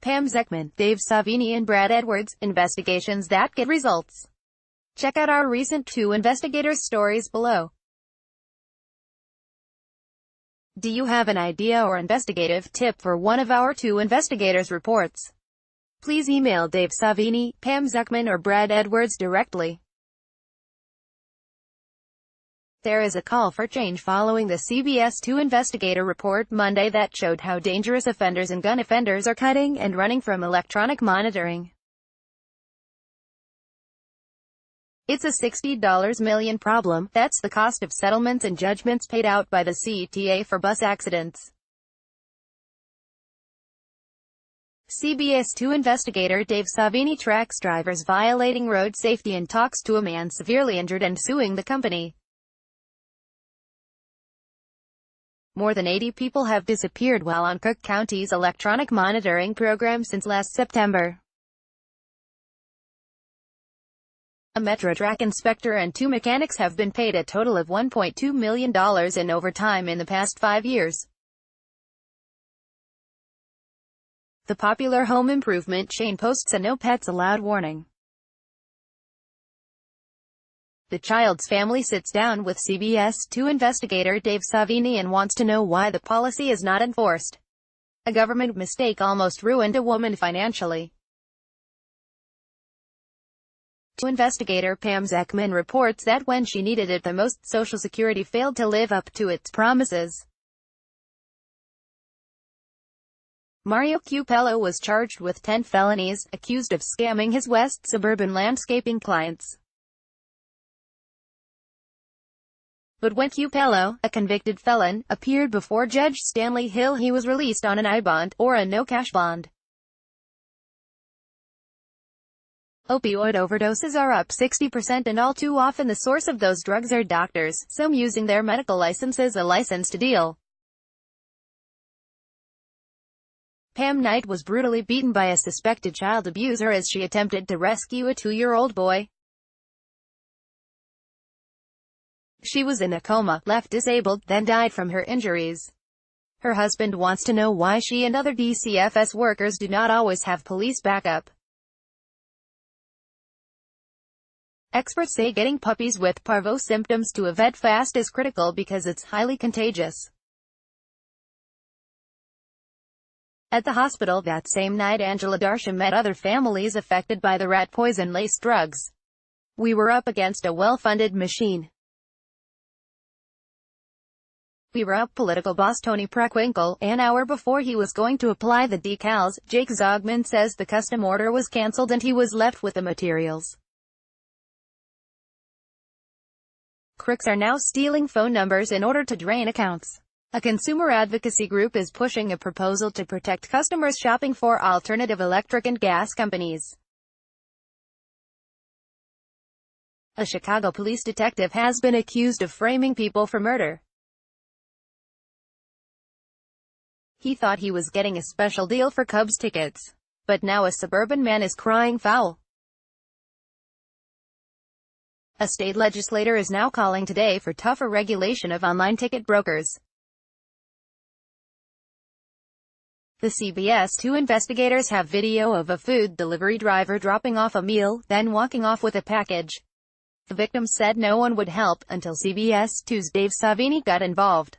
Pam Zekman, Dave Savini and Brad Edwards, investigations that get results. Check out our recent 2 investigators stories below. Do you have an idea or investigative tip for one of our 2 investigators' reports? Please email Dave Savini, Pam Zekman or Brad Edwards directly. There is a call for change following the CBS 2 investigator report Monday that showed how dangerous offenders and gun offenders are cutting and running from electronic monitoring. It's a $60 million problem. That's the cost of settlements and judgments paid out by the CTA for bus accidents. CBS 2 investigator Dave Savini tracks drivers violating road safety and talks to a man severely injured and suing the company. More than 80 people have disappeared while on Cook County's electronic monitoring program since last September. A Metro track inspector and 2 mechanics have been paid a total of $1.2 million in overtime in the past 5 years. The popular home improvement chain posts a "No Pets Allowed" warning. The child's family sits down with CBS 2 investigator Dave Savini and wants to know why the policy is not enforced. A government mistake almost ruined a woman financially. Investigator Pam Zekman reports that when she needed it the most, Social Security failed to live up to its promises. Mario Cupello was charged with 10 felonies, accused of scamming his West Suburban landscaping clients. But when Cupello, a convicted felon, appeared before Judge Stanley Hill, he was released on an I-bond, or a no-cash bond. Opioid overdoses are up 60% and all too often the source of those drugs are doctors, some using their medical license as a license to deal. Pam Knight was brutally beaten by a suspected child abuser as she attempted to rescue a 2-year-old boy. She was in a coma, left disabled, then died from her injuries. Her husband wants to know why she and other DCFS workers do not always have police backup. Experts say getting puppies with parvo symptoms to a vet fast is critical because it's highly contagious. At the hospital that same night, Angela Darsham met other families affected by the rat poison-laced drugs. "We were up against a well-funded machine. We were up political boss Tony Preckwinkle, an hour before he was going to apply the decals." Jake Zogman says the custom order was cancelled and he was left with the materials. Crooks are now stealing phone numbers in order to drain accounts. A consumer advocacy group is pushing a proposal to protect customers shopping for alternative electric and gas companies. A Chicago police detective has been accused of framing people for murder. He thought he was getting a special deal for Cubs tickets. But now a suburban man is crying foul. A state legislator is now calling today for tougher regulation of online ticket brokers. The CBS 2 investigators have video of a food delivery driver dropping off a meal, then walking off with a package. The victim said no one would help, until CBS 2's Dave Savini got involved.